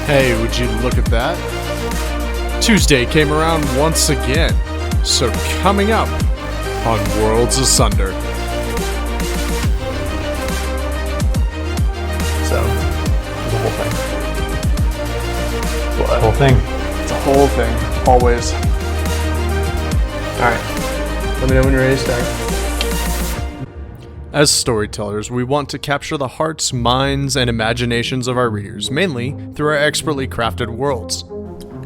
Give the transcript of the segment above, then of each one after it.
Hey, would you look at that? Tuesday came around once again. So coming up on Worlds Asunder. So, the whole thing. What? The whole thing? It's a whole thing. Always. Alright. Let me know when you're ready to start. As storytellers, we want to capture the hearts, minds, and imaginations of our readers, mainly through our expertly crafted worlds.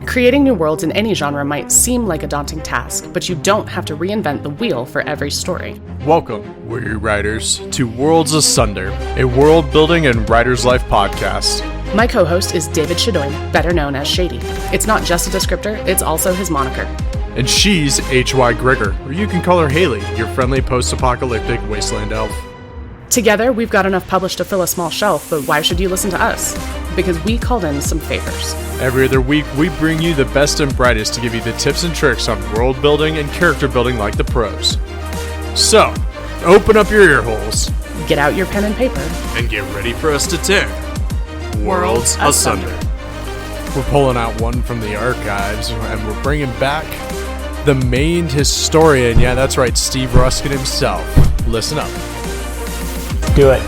Creating new worlds in any genre might seem like a daunting task, but you don't have to reinvent the wheel for every story. Welcome, weary writers, to Worlds Asunder, a world-building and writer's life podcast. My co-host is David Shadoin, better known as Shady. It's not just a descriptor, it's also his moniker. And she's H.Y. Gregor, or you can call her Haley, your friendly post-apocalyptic wasteland elf. Together, we've got enough published to fill a small shelf, but why should you listen to us? Because we called in some favors. Every other week, we bring you the best and brightest to give you the tips and tricks on world building and character building like the pros. So, open up your ear holes. Get out your pen and paper. And get ready for us to tear Worlds Asunder. We're pulling out one from the archives, and we're bringing back the main historian. Yeah, that's right, Steve Ruskin himself. Listen up. Do it.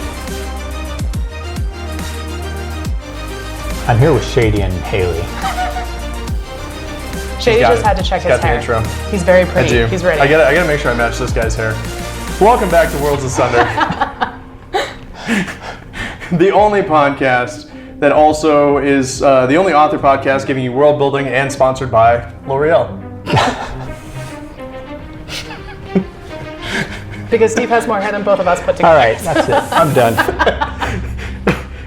I'm here with Shady and Haley. Shady just had to check his hair. Intro. He's very pretty. I do. He's ready. I gotta make sure I match this guy's hair. Welcome back to Worlds Asunder. The only podcast that also is the only author podcast giving you world building and sponsored by L'Oreal. Because Steve has more hair than both of us put together. All right, that's it. I'm done.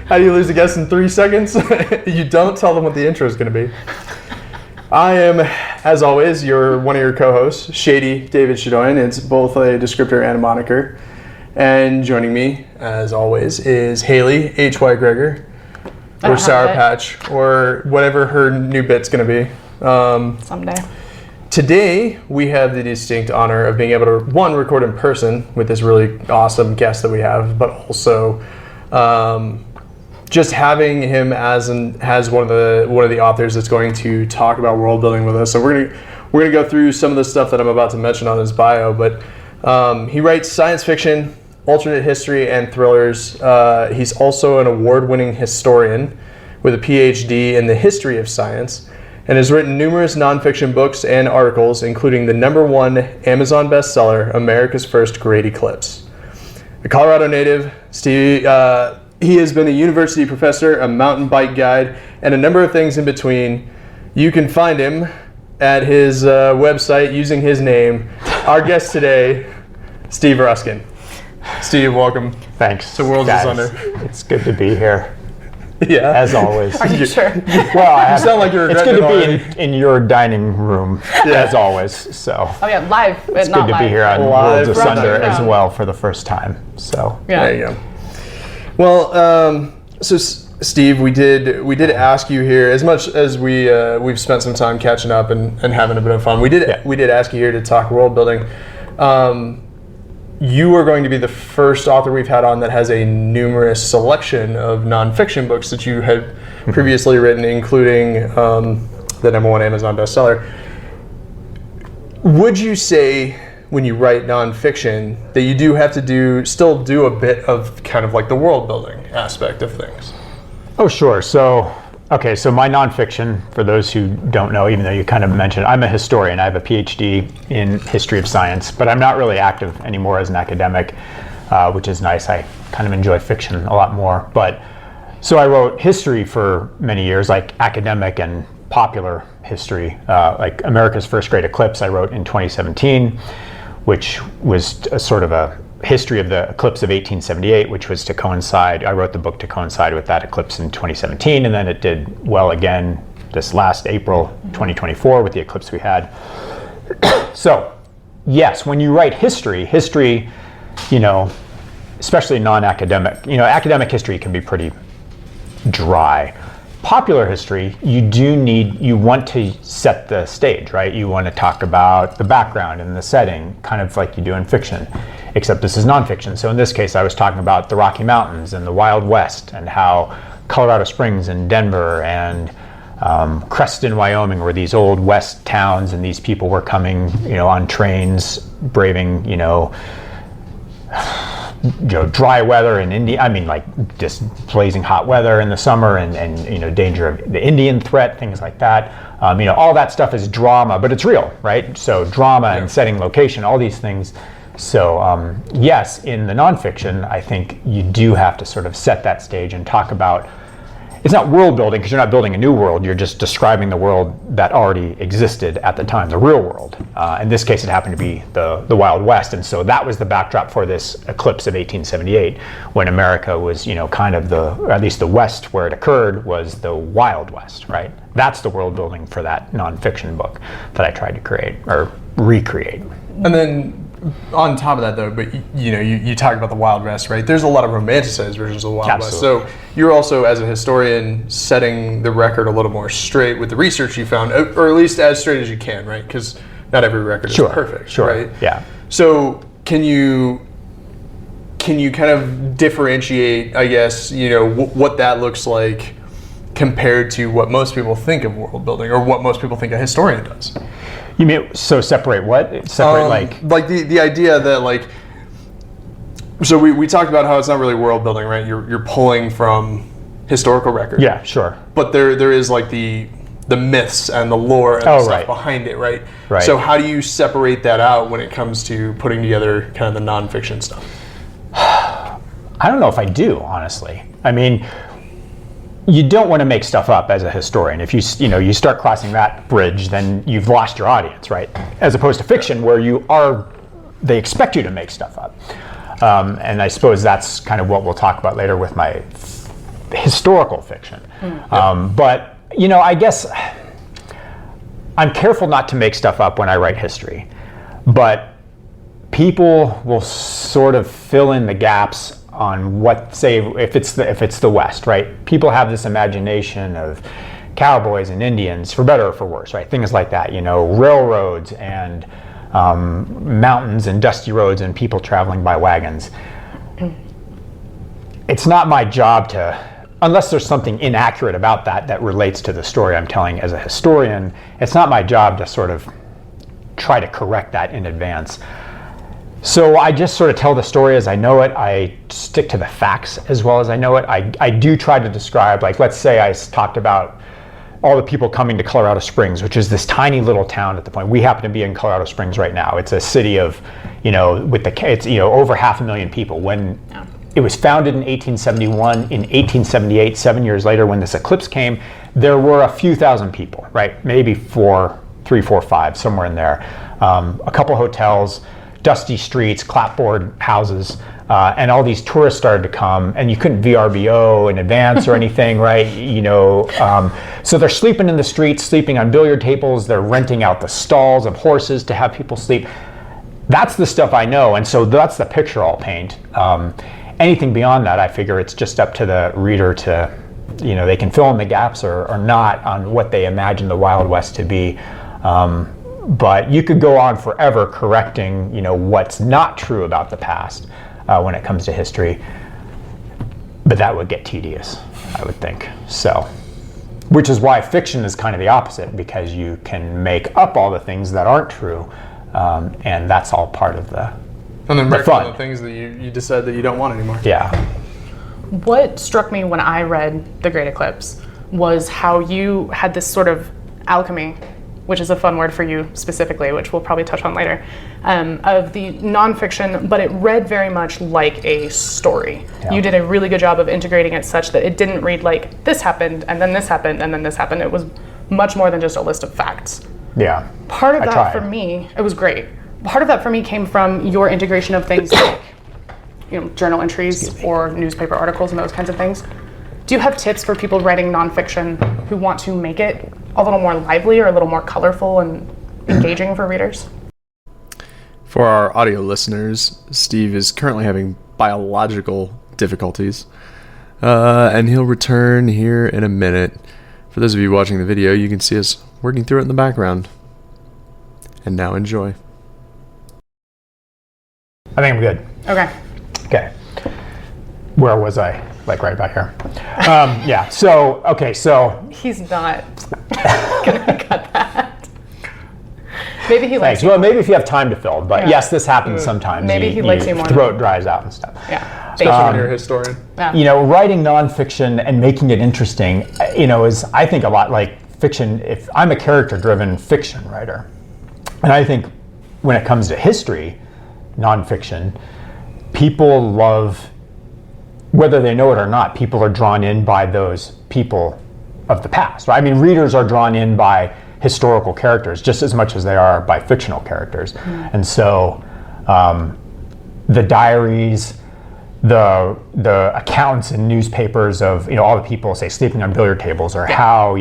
How do you lose a guest in 3 seconds? You don't tell them what the intro is going to be. I am, as always, one of your co-hosts, Shady David Shadoin. It's both a descriptor and a moniker. And joining me, as always, is Haley H.Y. Gregor, or Sour Patch, or whatever her new bit's going to be. Someday. Today, we have the distinct honor of being able to, one, record in person with this really awesome guest that we have, but also just having him as one of the authors that's going to talk about world building with us. So we're gonna go through some of the stuff that I'm about to mention on his bio, but he writes science fiction, alternate history, and thrillers. He's also an award-winning historian with a PhD in the history of science, and has written numerous nonfiction books and articles, including the #1 Amazon bestseller, America's First Great Eclipse. A Colorado native, Steve, he has been a university professor, a mountain bike guide, and a number of things in between. You can find him at his website using his name. Our guest today, Steve Ruskin. Steve, welcome. Thanks. To Worlds Asunder. It's good to be here. Yeah. As always. Are you sure? Well, You sound like you're it's good regretting to be in your dining room, as always. So Oh yeah, live, but it's not good to live. be here on Live Worlds from Asunder the as ground. well for the first time. So Yeah. There you go. Well, so Steve, we did ask you here, as much as we've spent some time catching up and having a bit of fun. We did ask you here to talk world building. You are going to be the first author we've had on that has a numerous selection of nonfiction books that you had previously written, including the #1 Amazon bestseller. Would you say, when you write nonfiction, that you do have to still do a bit of kind of like the world building aspect of things? Oh, sure. So my nonfiction, for those who don't know, even though you kind of mentioned, I'm a historian. I have a PhD in history of science, but I'm not really active anymore as an academic, which is nice. I kind of enjoy fiction a lot more. But so I wrote history for many years, like academic and popular history, like America's First Great Eclipse I wrote in 2017, which was a sort of a history of the eclipse of 1878, which was to coincide, I wrote the book to coincide with that eclipse in 2017, and then it did well again this last April 2024 with the eclipse we had. So, yes, when you write history, especially non-academic, academic history can be pretty dry. Popular history, you want to set the stage, right? You want to talk about the background and the setting, kind of like you do in fiction, except this is nonfiction. So in this case, I was talking about the Rocky Mountains and the Wild West and how Colorado Springs and Denver and Creston, Wyoming, were these old West towns, and these people were coming, on trains, braving, dry weather in India. I mean, like just blazing hot weather in the summer, and danger of the Indian threat, things like that. All that stuff is drama, but it's real, right? So drama and setting location, all these things. So yes, in the nonfiction, I think you do have to sort of set that stage and talk about. It's not world building because you're not building a new world. You're just describing the world that already existed at the time, the real world. In this case, it happened to be the Wild West, and so that was the backdrop for this eclipse of 1878, when America was, kind of at least the West where it occurred was the Wild West, right? That's the world building for that nonfiction book that I tried to create or recreate. And then on top of that, though, but you talk about the Wild West, right? There's a lot of romanticized versions of the Wild West. So you're also, as a historian, setting the record a little more straight with the research you found, or at least as straight as you can, right? Because not every record is perfect, right? Yeah. So can you kind of differentiate, I guess, what that looks like compared to what most people think of world building, or what most people think a historian does? You mean, so separate what? Separate like the idea that so we talked about how it's not really world building, right? You're pulling from historical record. Yeah, sure. But there is like the myths and the lore and the stuff behind it, right? Right. So how do you separate that out when it comes to putting together kind of the nonfiction stuff? I don't know if I do, honestly. I mean, you don't want to make stuff up as a historian. If you start crossing that bridge, then you've lost your audience, right? As opposed to fiction, where they expect you to make stuff up. And I suppose that's kind of what we'll talk about later with my historical fiction. But I guess I'm careful not to make stuff up when I write history. But people will sort of fill in the gaps on what, say, if it's the West, right? People have this imagination of cowboys and Indians, for better or for worse, right? Things like that, railroads and mountains and dusty roads and people traveling by wagons. It's not my job to, unless there's something inaccurate about that relates to the story I'm telling as a historian, it's not my job to sort of try to correct that in advance. So I just sort of tell the story as I know it. I stick to the facts as well as I know it. I do try to describe, like, let's say I talked about all the people coming to Colorado Springs, which is this tiny little town at the point. We happen to be in Colorado Springs right now. It's a city of, it's over 500,000 people. When it was founded in 1871, in 1878, 7 years later, when this eclipse came, there were a few thousand people, right? Maybe 3, 4, 5, somewhere in there. A couple hotels, dusty streets, clapboard houses, and all these tourists started to come, and you couldn't VRBO in advance or anything, right? So they're sleeping in the streets, sleeping on billiard tables, they're renting out the stalls of horses to have people sleep. That's the stuff I know, and so that's the picture I'll paint. Anything beyond that, I figure it's just up to the reader to, they can fill in the gaps or not on what they imagine the Wild West to be. But you could go on forever correcting, what's not true about the past when it comes to history. But that would get tedious, I would think. So, which is why fiction is kind of the opposite, because you can make up all the things that aren't true, and that's all part of the and then break fun. All the things that you decide that you don't want anymore. Yeah. What struck me when I read The Great Eclipse was how you had this sort of alchemy, which is a fun word for you specifically, which we'll probably touch on later, of the nonfiction, but it read very much like a story. Yeah. You did a really good job of integrating it such that it didn't read like this happened, and then this happened, and then this happened. It was much more than just a list of facts. Yeah. Part of that for me, it was great. Part of that for me came from your integration of things like, journal entries or newspaper articles and those kinds of things. Do you have tips for people writing nonfiction who want to make it a little more lively or a little more colorful and engaging for readers? For our audio listeners, Steve is currently having biological difficulties, and he'll return here in a minute. For those of you watching the video, you can see us working through it in the background. And now enjoy. I think I'm good. Okay. Okay. Where was I? like right about here. Yeah. So okay. So He's not gonna cut that. Maybe he likes thanks. you. Well, maybe if you have time to fill, but Yeah. yes, this happens sometimes. Maybe he likes you more. Throat dries out and stuff. Yeah. You're a historian. Yeah. Writing nonfiction and making it interesting, is I think a lot like fiction. If I'm a character-driven fiction writer, and I think when it comes to history, nonfiction, people love, whether they know it or not, people are drawn in by those people of the past. Right? I mean, readers are drawn in by historical characters just as much as they are by fictional characters. And so the diaries, the accounts in newspapers of all the people, say, sleeping on billiard tables, or how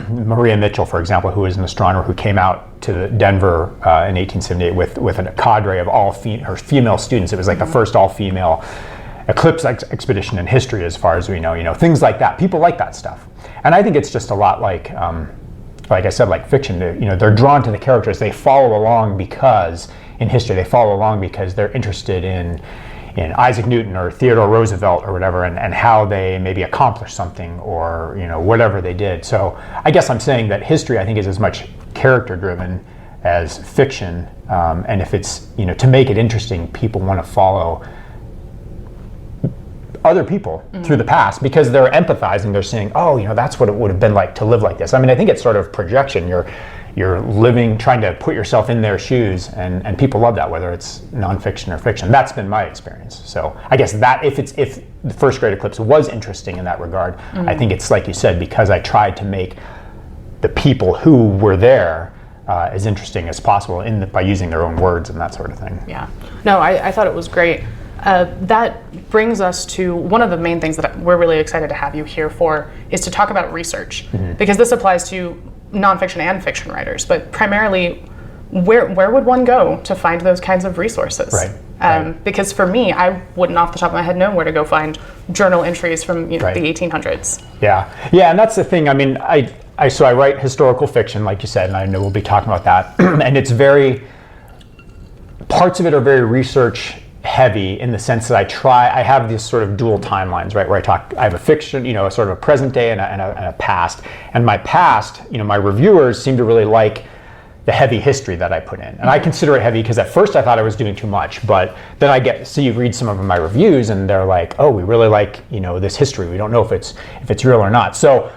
Maria Mitchell, for example, who is an astronomer who came out to Denver in 1878 with a cadre of all her female students. It was like the first all-female Eclipse expedition in history, as far as we know. Things like that. People like that stuff, and I think it's just a lot like I said, like fiction. They're drawn to the characters. They follow along because in history they follow along because they're interested in Isaac Newton or Theodore Roosevelt or whatever, and how they maybe accomplished something, or whatever they did. So I guess I'm saying that history, I think, is as much character driven as fiction, and if it's to make it interesting, people want to follow other people through the past because they're empathizing. They're saying, oh, that's what it would have been like to live like this. I mean, I think it's sort of projection. You're living, trying to put yourself in their shoes, and people love that, whether it's nonfiction or fiction. That's been my experience. So I guess that if the first Great Eclipse was interesting in that regard, I think it's like you said, because I tried to make the people who were there as interesting as possible by using their own words and that sort of thing. Yeah. No, I thought it was great. That brings us to one of the main things that we're really excited to have you here for, is to talk about research, because this applies to nonfiction and fiction writers, but primarily where would one go to find those kinds of resources? Right. Because for me, I wouldn't off the top of my head know where to go find journal entries from the 1800s. Yeah, and that's the thing. I mean, I write historical fiction, like you said, and I know we'll be talking about that. And it's parts of it are very research heavy, in the sense that I have these sort of dual timelines, right, where I have a fiction, a sort of a present day and a past. And my past, my reviewers seem to really like the heavy history that I put in. And I consider it heavy because at first I thought I was doing too much, but then you read some of my reviews and they're like, oh, we really like, this history. We don't know if it's real or not. So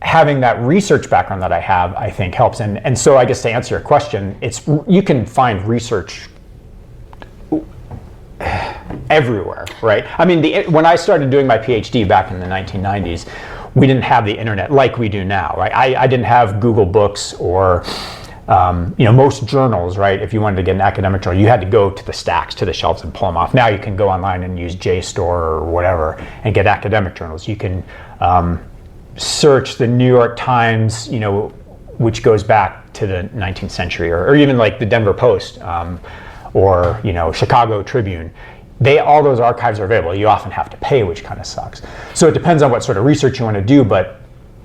having that research background that I have, I think helps. And so I guess to answer your question, you can find research everywhere, right? I mean, when I started doing my PhD back in the 1990s, we didn't have the internet like we do now, right? I didn't have Google Books or, most journals, right? If you wanted to get an academic journal, you had to go to the stacks, to the shelves, and pull them off. Now you can go online and use JSTOR or whatever and get academic journals. You can search the New York Times, which goes back to the 19th century, or even like the Denver Post, or Chicago Tribune. All those archives are available. You often have to pay, which kind of sucks. So it depends on what sort of research you want to do, but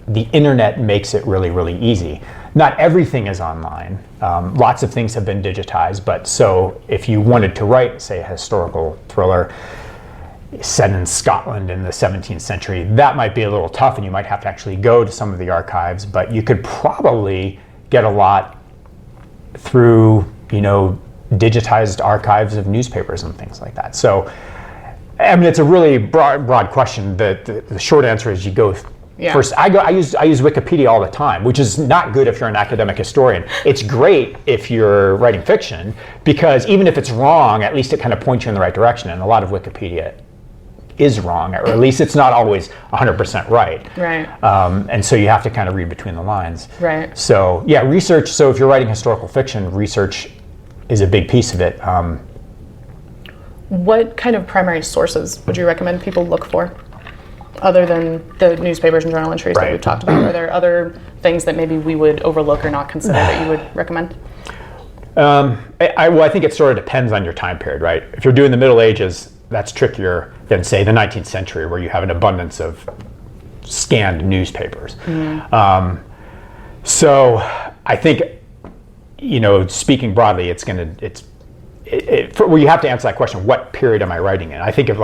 the internet makes it really, really easy. Not everything is online. Lots of things have been digitized, but so if you wanted to write, say, a historical thriller set in Scotland in the 17th century, that might be a little tough, and you might have to actually go to some of the archives, but you could probably get a lot through, digitized archives of newspapers and things like that. So, I mean, it's a really broad question. The short answer is you go first. I use Wikipedia all the time, which is not good if you're an academic historian. It's great if you're writing fiction, because even if it's wrong, at least it kind of points you in the right direction. And a lot of Wikipedia is wrong, or at least it's not always 100% right. Right. And so you have to kind of read between the lines. Right. So yeah, research. So if you're writing historical fiction, research is a big piece of it. What kind of primary sources would you recommend people look for, other than the newspapers and journal entries that we've talked about? Are there other things that maybe we would overlook or not consider that you would recommend? I think it sort of depends on your time period, right? If you're doing the Middle Ages, that's trickier than, say, the 19th century, where you have an abundance of scanned newspapers. So I think, speaking broadly, well, you have to answer that question: what period am I writing in? I think of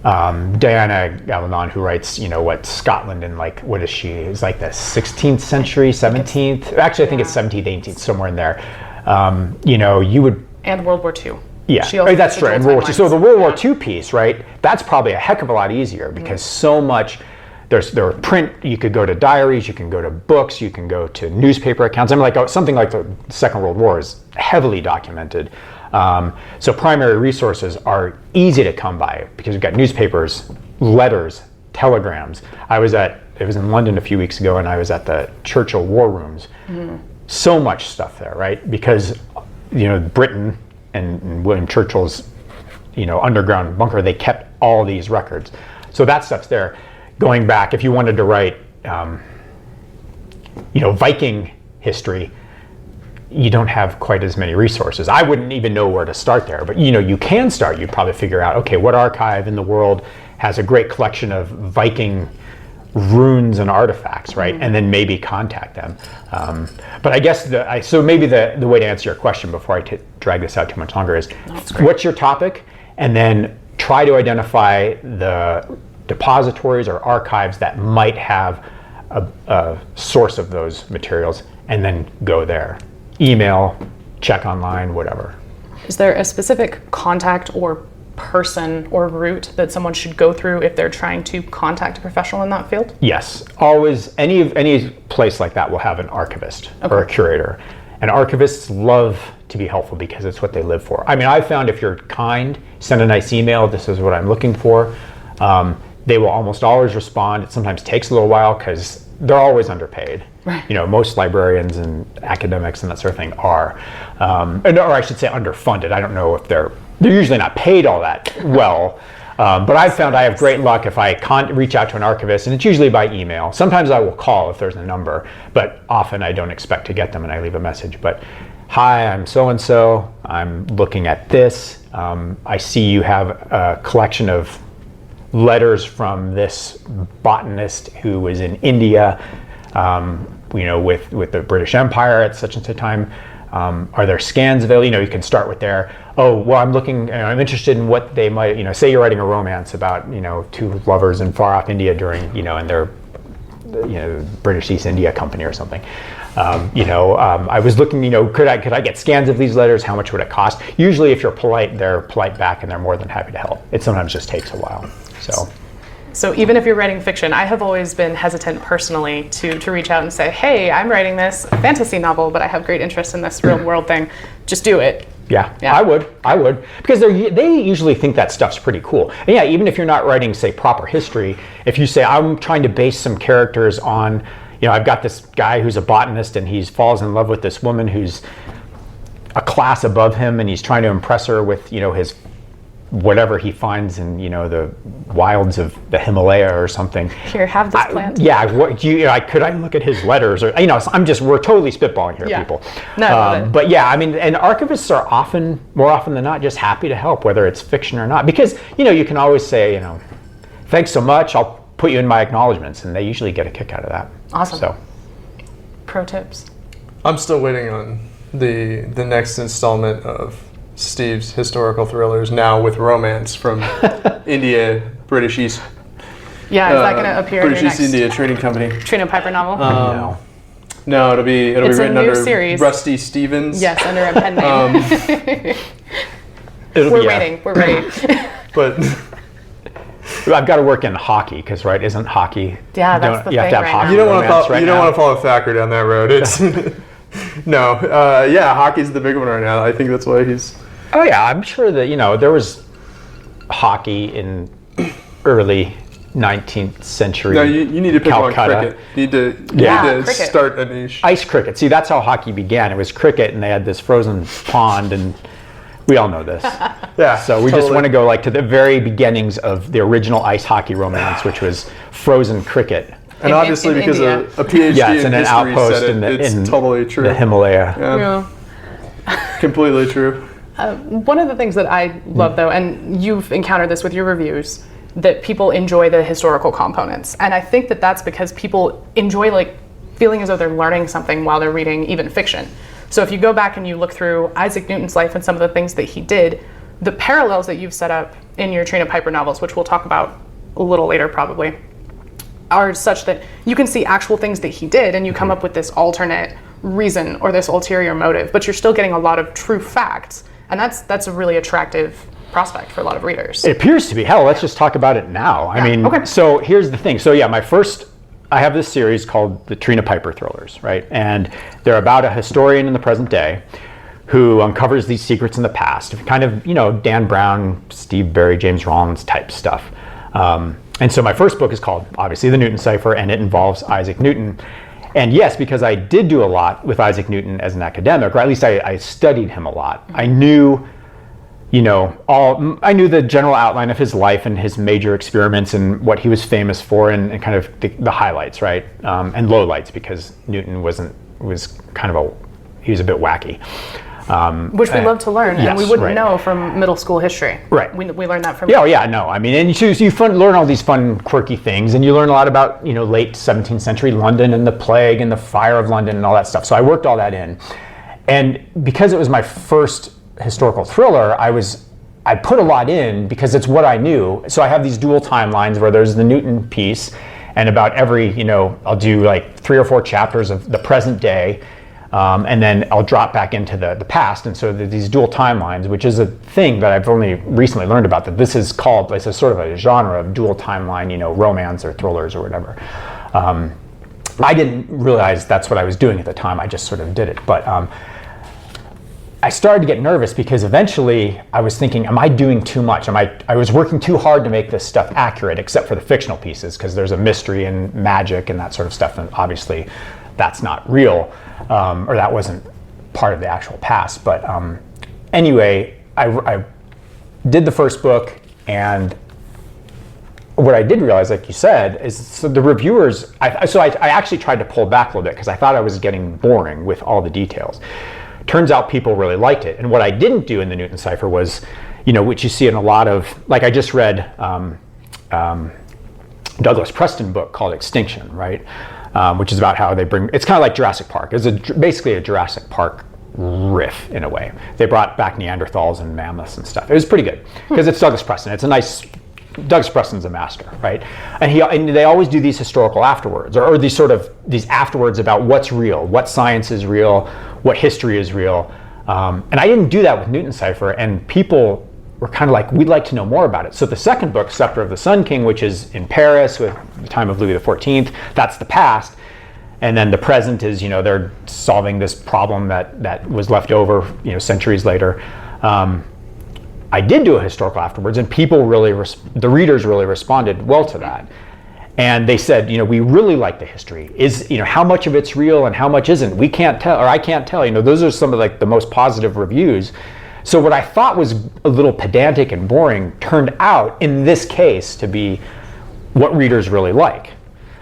Diana Galanon, who writes, what Scotland in what is she? It's like the 16th century, 17th. Actually, I think it's 17th, 18th, somewhere in there. You would. And World War II. Yeah, that's true. And World War II. So the World War II piece, right? That's probably a heck of a lot easier because so much. There are print. You could go to diaries. You can go to books. You can go to newspaper accounts. Something like the Second World War is heavily documented. So primary resources are easy to come by because you've got newspapers, letters, telegrams. It was in London a few weeks ago, and I was at the Churchill War Rooms. So much stuff there, right? Because Britain and William Churchill's underground bunker, they kept all these records. So that stuff's there. Going back, if you wanted to write, Viking history, you don't have quite as many resources. I wouldn't even know where to start there, but you can start. You'd probably figure out, okay, what archive in the world has a great collection of Viking runes and artifacts, right? And then maybe contact them. But I guess so maybe the way to answer your question before I drag this out too much longer is, what's your topic? And then try to identify the depositories or archives that might have a source of those materials, and then go there. Email, check online, whatever. Is there a specific contact or person or route that someone should go through if they're trying to contact a professional in that field? Yes, always. Any place like that will have an archivist or a curator. And archivists love to be helpful because it's what they live for. I found if you're kind, send a nice email, this is what I'm looking for. They will almost always respond. It sometimes takes a little while because they're always underpaid. Right. Most librarians and academics and that sort of thing are, or I should say underfunded. I don't know if they're usually not paid all that well. But I've found I have great luck if I reach out to an archivist, and it's usually by email. Sometimes I will call if there's a number, but often I don't expect to get them and I leave a message. But, hi, I'm so-and-so. I'm looking at this. I see you have a collection of letters from this botanist who was in India, with the British Empire at such and such time. Are there scans available? You can start with there. Oh, well, I'm interested in what they might, say you're writing a romance about, two lovers in far off India during, and their, British East India Company or something. I was looking, could I get scans of these letters? How much would it cost? Usually if you're polite, they're polite back and they're more than happy to help. It sometimes just takes a while. So even if you're writing fiction, I have always been hesitant personally to reach out and say, hey, I'm writing this fantasy novel, but I have great interest in this real world thing. Just do it. Yeah. I would. Because they usually think that stuff's pretty cool. And yeah, even if you're not writing, say, proper history, if you say, I'm trying to base some characters on, I've got this guy who's a botanist and he falls in love with this woman who's a class above him and he's trying to impress her with, his whatever he finds in the wilds of the Himalaya or something. Here, have this plant. Could I look at his letters or we're totally spitballing here, people. No, but yeah, and archivists are more often than not just happy to help, whether it's fiction or not, because you can always say thanks so much, I'll put you in my acknowledgments, and they usually get a kick out of that. Awesome. So, pro tips. I'm still waiting on the next installment of Steve's historical thrillers, now with romance from India, British East. Yeah, is that going to appear British in your East next India Trading Company. Trina Piper novel? No, it'll be written under series. Rusty Stevens. Yes, under a pen name. We're ready. But I've got to work in hockey because, right, isn't hockey? Yeah, that's the thing. You have to have hockey. You don't want to follow Thacker down that road. It's no. Hockey's the big one right now. I think that's why he's. Oh yeah, I'm sure that there was hockey in early 19th century. No, you need to pick on cricket. You need to start a niche. Ice cricket. See, that's how hockey began. It was cricket, and they had this frozen pond, and we all know this. Yeah. So we just want to go to the very beginnings of the original ice hockey romance, which was frozen cricket. And obviously, because India. a PhD in an history outpost said it's totally true. The Himalaya. Yeah. Completely true. One of the things that I love, though, and you've encountered this with your reviews, that people enjoy the historical components. And I think that that's because people enjoy feeling as though they're learning something while they're reading even fiction. So if you go back and you look through Isaac Newton's life and some of the things that he did, the parallels that you've set up in your Trina Piper novels, which we'll talk about a little later probably, are such that you can see actual things that he did and you come up with this alternate reason or this ulterior motive, but you're still getting a lot of true facts. And that's a really attractive prospect for a lot of readers. It appears to be. Hell, let's just talk about it now. I mean, okay. So here's the thing. So yeah, I have this series called the Trina Piper thrillers, right? And they're about a historian in the present day who uncovers these secrets in the past, kind of, Dan Brown, Steve Berry, James Rollins type stuff. And so my first book is called, obviously, The Newton Cipher, and it involves Isaac Newton. And yes, because I did do a lot with Isaac Newton as an academic, or at least I studied him a lot. I knew, I knew the general outline of his life and his major experiments and what he was famous for, and kind of the highlights, right? And lowlights, because Newton was a bit wacky. Which we love to learn, and yes, we wouldn't right. know from middle school history. Right. We learned that from. Yeah, no. I mean, and you learn all these fun, quirky things, and you learn a lot about late 17th century London and the plague and the fire of London and all that stuff. So I worked all that in, and because it was my first historical thriller, I put a lot in because it's what I knew. So I have these dual timelines where there's the Newton piece, and about every I'll do like 3 or 4 chapters of the present day. And then I'll drop back into the past. And so these dual timelines, which is a thing that I've only recently learned about, that this is called, it's a sort of a genre of dual timeline, romance or thrillers or whatever. I didn't realize that's what I was doing at the time. I just sort of did it. But I started to get nervous because eventually I was thinking, am I doing too much? I was working too hard to make this stuff accurate, except for the fictional pieces, because there's a mystery and magic and that sort of stuff. And obviously that's not real. Or that wasn't part of the actual past. But anyway, I did the first book, and what I did realize, like you said, is so the reviewers, I actually tried to pull back a little bit because I thought I was getting boring with all the details. Turns out people really liked it. And what I didn't do in the Newton Cipher was, which you see in a lot of, like I just read Douglas Preston book called Extinction, right? Which is about how they it's kind of like Jurassic Park. It's basically a Jurassic Park riff in a way. They brought back Neanderthals and mammoths and stuff. It was pretty good because it's Douglas Preston. Douglas Preston's a master, right? And they always do these historical afterwards, or these afterwards about what's real, what science is real, what history is real. And I didn't do that with Newton Cipher, and people were kind of like, we'd like to know more about it. So the second book, Scepter of the Sun King, which is in Paris with the time of Louis XIV, that's the past. And then the present is, they're solving this problem that was left over, centuries later. I did do a historical afterwards, and people the readers really responded well to that. And they said, we really like the history. How much of it's real and how much isn't? We can't tell, or I can't tell. Those are some of the most positive reviews. So what I thought was a little pedantic and boring turned out, in this case, to be what readers really like.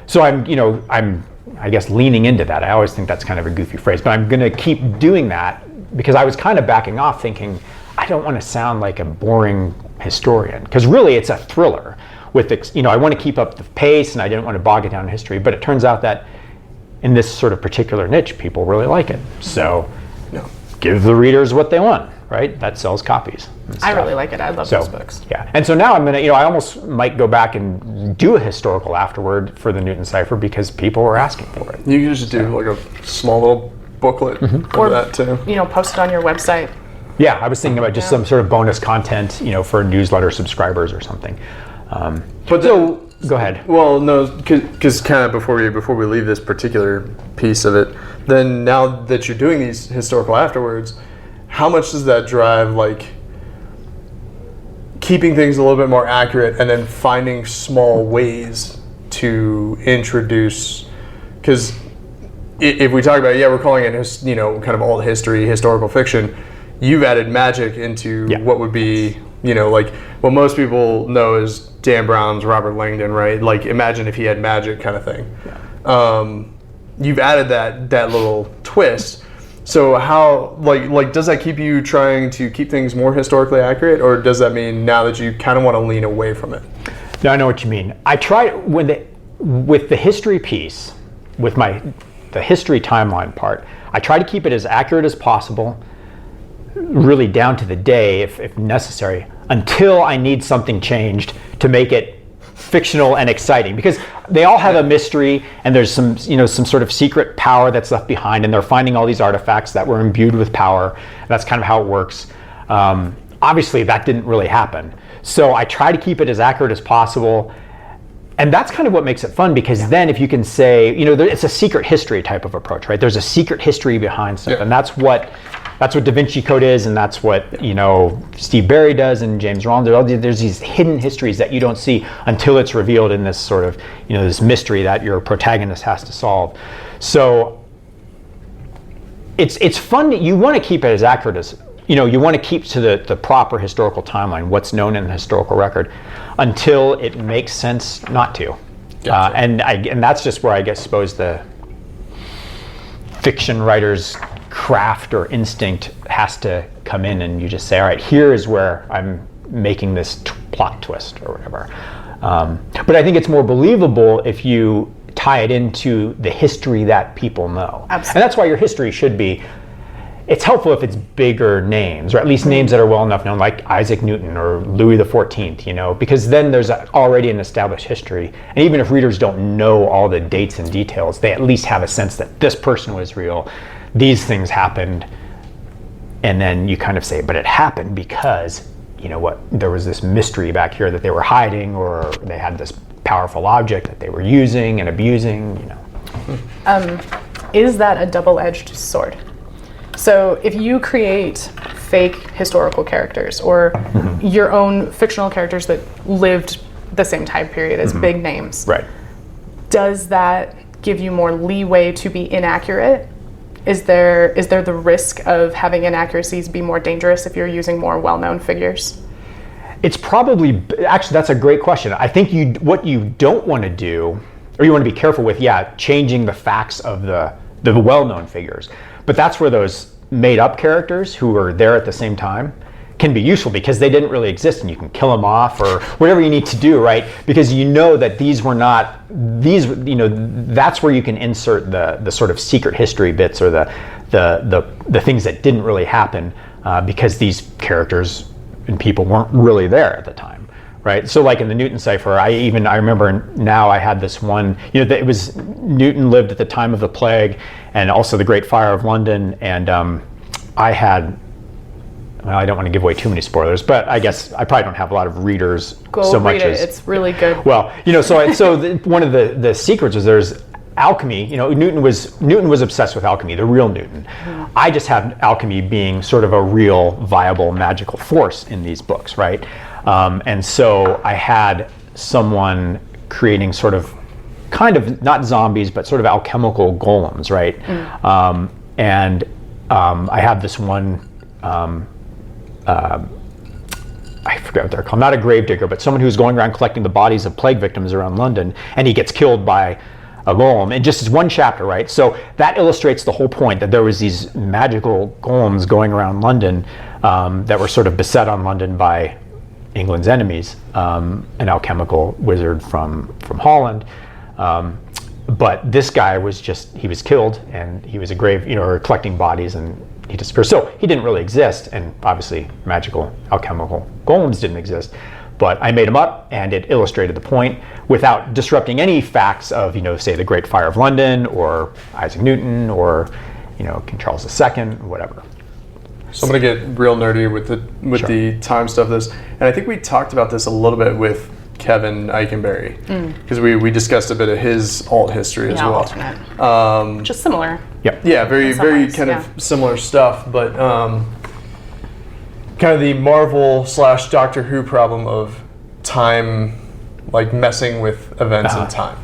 So I'm I guess leaning into that. I always think that's kind of a goofy phrase, but I'm going to keep doing that because I was kind of backing off, thinking I don't want to sound like a boring historian, because really it's a thriller. I want to keep up the pace, and I didn't want to bog it down in history. But it turns out that in this sort of particular niche, people really like it. So give the readers what they want. Right? That sells copies. I really like it. I love those books. Yeah. And so now I'm going to, I almost might go back and do a historical afterward for the Newton Cipher because people were asking for it. You can just do like a small little booklet for that too. Post it on your website. Yeah, I was thinking about just some sort of bonus content, for newsletter subscribers or something. Go ahead. Well, no, because kind of before we leave this particular piece of it, then now that you're doing these historical afterwards, how much does that drive, like, keeping things a little bit more accurate and then finding small ways to introduce? Because if we talk about, we're calling it, kind of old history, historical fiction, you've added magic into what would be, like, what most people know is Dan Brown's Robert Langdon, right? Like, imagine if he had magic kind of thing. Yeah. You've added that little twist. So how, like, does that keep you trying to keep things more historically accurate, or does that mean now that you kind of want to lean away from it? No, I know what you mean. I try with the history piece, with the history timeline part, I try to keep it as accurate as possible, really down to the day if necessary. until I need something changed to make it fictional and exciting, because they all have a mystery, and there's some sort of secret power that's left behind, and they're finding all these artifacts that were imbued with power. That's kind of how it works. Obviously, that didn't really happen. So I try to keep it as accurate as possible. And that's kind of what makes it fun, because then if you can say, it's a secret history type of approach, right? There's a secret history behind stuff, and that's what Da Vinci Code is, and that's what Steve Berry does, and James Rollins. There's these hidden histories that you don't see until it's revealed in this sort of this mystery that your protagonist has to solve. So it's fun. You want to keep it as accurate as you want to keep to the proper historical timeline, what's known in the historical record, until it makes sense not to. Gotcha. And that's just where I suppose the fiction writer's craft or instinct has to come in, and you just say, all right, here is where I'm making this plot twist or whatever. But I think it's more believable if you tie it into the history that people know. Absolutely. And that's why your history should be, it's helpful if it's bigger names, or at least names that are well enough known, like Isaac Newton or Louis XIV, because then there's already an established history. And even if readers don't know all the dates and details, they at least have a sense that this person was real, these things happened, and then you kind of say, but it happened because, there was this mystery back here that they were hiding, or they had this powerful object that they were using and abusing, Is that a double-edged sword? So if you create fake historical characters, or your own fictional characters that lived the same time period as big names, right? Does that give you more leeway to be inaccurate? Is there the risk of having inaccuracies be more dangerous if you're using more well-known figures? It's probably, actually, that's a great question. I think what you don't want to do, or you want to be careful with, changing the facts of the well-known figures. But that's where those made-up characters who were there at the same time can be useful, because they didn't really exist, and you can kill them off or whatever you need to do, right? Because that these were not these. That's where you can insert the sort of secret history bits, or the things that didn't really happen, because these characters and people weren't really there at the time, right? So like in the Newton cipher, I remember now I had this one, it was Newton lived at the time of the plague and also the Great Fire of London, and I had, well, I don't want to give away too many spoilers, but I guess I probably don't have a lot of readers so much as it's really good. Well, one of the secrets is there's alchemy. Newton was obsessed with alchemy, the real Newton. Mm-hmm. I just have alchemy being sort of a real viable magical force in these books, right? And so I had someone creating sort of kind of not zombies, but sort of alchemical golems, right? Mm. I have this one, I forget what they're called, not a gravedigger, but someone who's going around collecting the bodies of plague victims around London, and he gets killed by a golem. And just as one chapter, right? So that illustrates the whole point, that there was these magical golems going around London that were sort of beset on London by England's enemies, an alchemical wizard from Holland. But this guy he was killed, and he was or collecting bodies, and he disappeared. So he didn't really exist, and obviously magical alchemical golems didn't exist. But I made him up, and it illustrated the point without disrupting any facts of, say, the Great Fire of London, or Isaac Newton, or, King Charles II, whatever. So I'm gonna get real nerdy with the time stuff. And I think we talked about this a little bit with Kevin Eikenberry, because we discussed a bit of his alt history as well. Alternate. Just similar. Yep. Yeah, very kind of similar stuff, but kind of the Marvel / Doctor Who problem of time, like messing with events and time.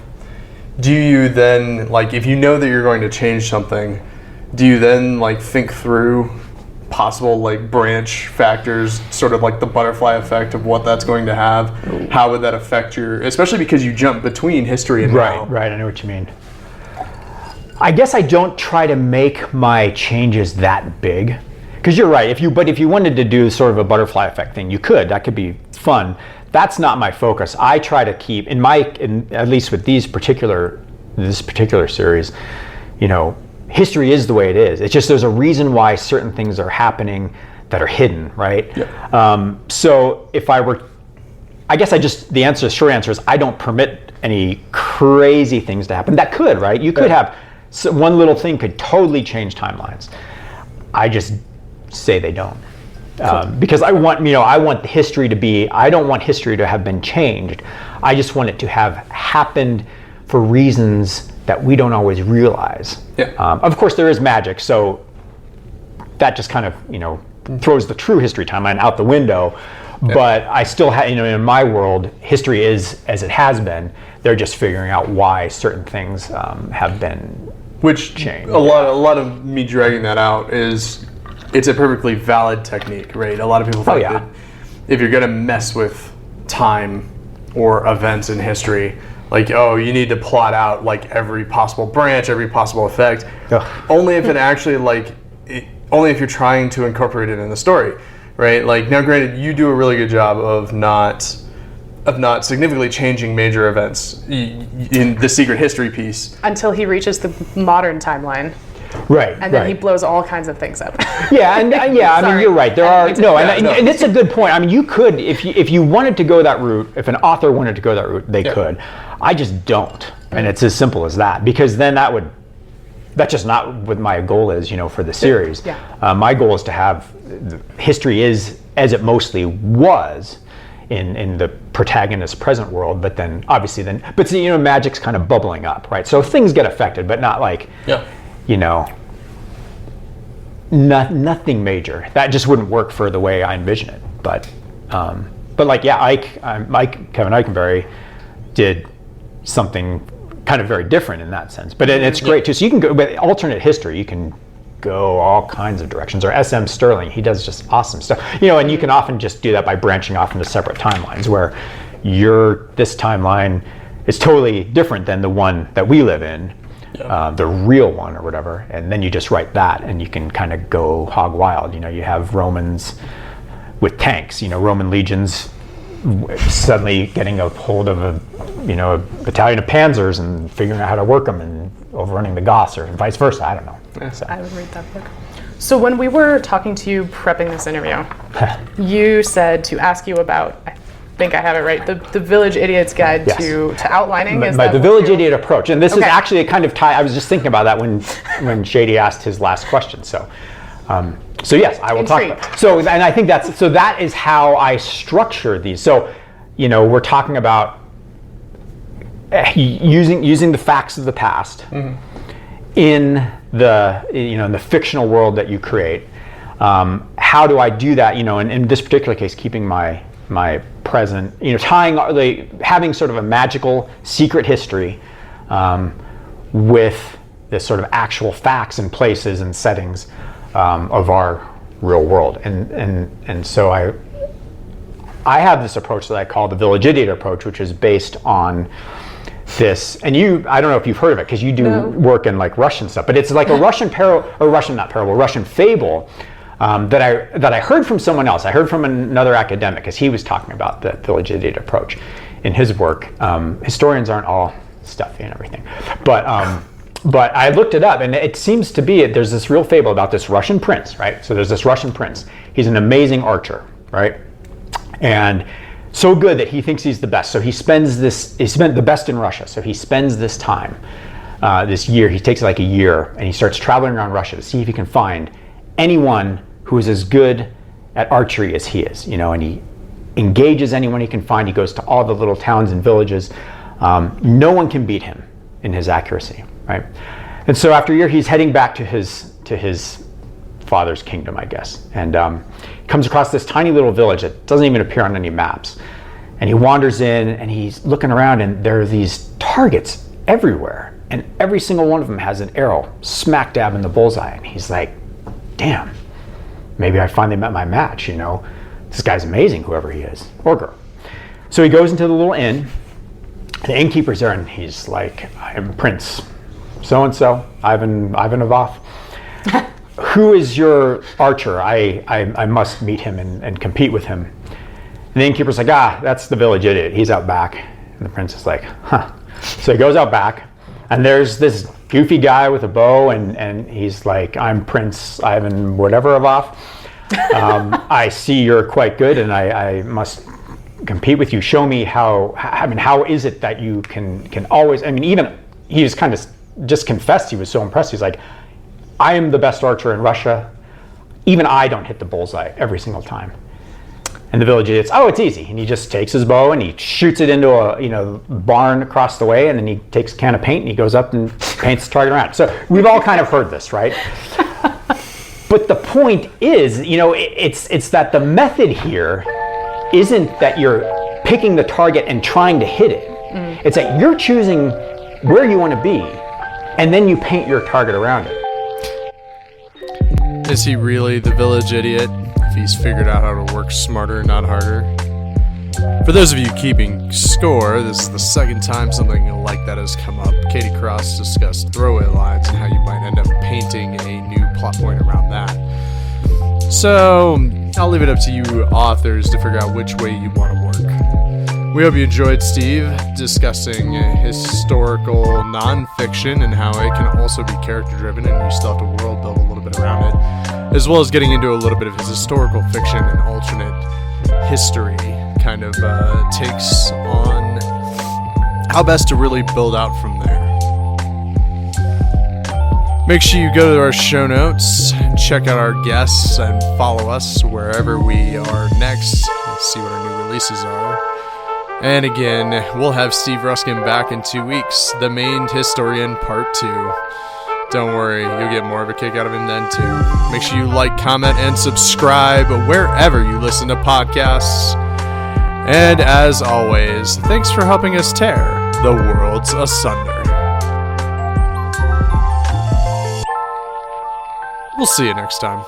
Do you then, like, if you know that you're going to change something, do you then think through possible branch factors, sort of like the butterfly effect of what that's going to have? How would that affect especially because you jump between history and now? Right, I know what you mean. I guess I don't try to make my changes that big, because you're right. If you wanted to do sort of a butterfly effect thing, you could. That could be fun. That's not my focus. I try to keep at least with this particular series, history is the way it is. It's just there's a reason why certain things are happening that are hidden, right? Yeah. So if I were, I guess the short answer is I don't permit any crazy things to happen. That could, right? You could have, one little thing could totally change timelines. I just say they don't. Because I want the history to be, I don't want history to have been changed. I just want it to have happened for reasons that we don't always realize. Yeah. Of course, there is magic, so that just kind of, throws the true history timeline out the window. Yeah. But I still have, in my world, history is as it has been. They're just figuring out why certain things have been changed. A lot of me dragging that out is, it's a perfectly valid technique, right? A lot of people think that if you're going to mess with time or events in history, like, you need to plot out like every possible branch, every possible effect. Ugh. Only if it actually only if you're trying to incorporate it in the story, right? Like, now granted, you do a really good job of not significantly changing major events in the secret history piece. Until he reaches the modern timeline. Right. And then he blows all kinds of things up. Yeah, and I mean, you're right. There are and it's a good point. I mean, you could, if you wanted to go that route, if an author wanted to go that route, they could. I just don't, and it's as simple as that. Because then that's just not what my goal is, for the series. Yeah. My goal is to have history is as it mostly was in the protagonist's present world, but then obviously magic's kind of bubbling up, right? So things get affected, but not like. Yeah. Nothing major. That just wouldn't work for the way I envision it. But Kevin Eikenberry did something kind of very different in that sense. But it's great too. So you can go with alternate history. You can go all kinds of directions. Or S.M. Sterling, he does just awesome stuff. And you can often just do that by branching off into separate timelines, where this timeline is totally different than the one that we live in. The real one or whatever, and then you just write that, and you can kind of go hog wild. You have Romans with tanks. Roman legions suddenly getting a hold of a battalion of panzers and figuring out how to work them and overrunning the Goths, or vice versa. I don't know. Yeah. So. I would read that book. So when we were talking to you prepping this interview, you said to ask you about, I think I have it right, the Village Idiot's Guide to outlining. The Village Idiot approach, and this is actually a kind of tie. I was just thinking about that when Shady asked his last question. So yes, I will talk about it. So, and I think that is how I structure these. So, we're talking about using the facts of the past in the having world that you create. How do I do that? In this particular case, keeping my present, having sort of a magical secret history with this sort of actual facts and places and settings of our real world, and so I have this approach that I call the Village Idiot approach, which is based on this, and I don't know if you've heard of it because you do work in like Russian stuff, but it's like a Russian Russian fable. That I heard from someone else. I heard from another academic, because he was talking about the Village Idiot approach in his work. Historians aren't all stuffy and everything, but I looked it up, and it seems to be there's this real fable about this Russian prince, right? So there's this Russian prince. He's an amazing archer, right? And so good that he thinks he's the best. So he spent the best in Russia. So he spends this time, this year. He takes like a year, and he starts traveling around Russia to see if he can find anyone who is as good at archery as he is, and he engages anyone he can find. He goes to all the little towns and villages. No one can beat him in his accuracy, right? And so after a year, he's heading back to his father's kingdom, I guess, and he comes across this tiny little village that doesn't even appear on any maps. And he wanders in, and he's looking around, and there are these targets everywhere, and every single one of them has an arrow smack dab in the bullseye. And he's like, damn, maybe I finally met my match, This guy's amazing, whoever he is, or girl. So he goes into the little inn. The innkeeper's there, and he's like, I am Prince so-and-so, Ivan Ivanov. Who is your archer? I must meet him and compete with him. And the innkeeper's like, that's the Village Idiot. He's out back. And the prince is like, huh. So he goes out back, and there's this goofy guy with a bow, and he's like, I'm Prince Ivan whatever of off. I see you're quite good, and I must compete with you. Show me how. I mean, how is it that you can always? I mean, even he was kind of just confessed he was so impressed. He's like, I am the best archer in Russia. Even I don't hit the bullseye every single time. And the village idiot's, oh, it's easy. And he just takes his bow and he shoots it into a barn across the way, and then he takes a can of paint and he goes up and paints the target around. So we've all kind of heard this, right? But the point is, it's that the method here isn't that you're picking the target and trying to hit it. It's that you're choosing where you want to be, and then you paint your target around it. Is he really the village idiot if he's figured out how to work smarter, not harder? For those of you keeping score, this is the second time something like that has come up. Katie Cross discussed throwaway lines and how you might end up painting a new plot point around that. So, I'll leave it up to you authors to figure out which way you want to work. We hope you enjoyed Steve discussing historical nonfiction and how it can also be character-driven and you still have to world build a little bit around it, as well as getting into a little bit of his historical fiction and alternate history kind of takes on how best to really build out from there. Make sure you go to our show notes, check out our guests, and follow us wherever we are next and see what our new releases are. And again, we'll have Steve Ruskin back in 2 weeks, the Maned Historian Part 2. Don't worry, you'll get more of a kick out of him then too. Make sure you like, comment, and subscribe wherever you listen to podcasts. And as always, thanks for helping us tear the worlds asunder. We'll see you next time.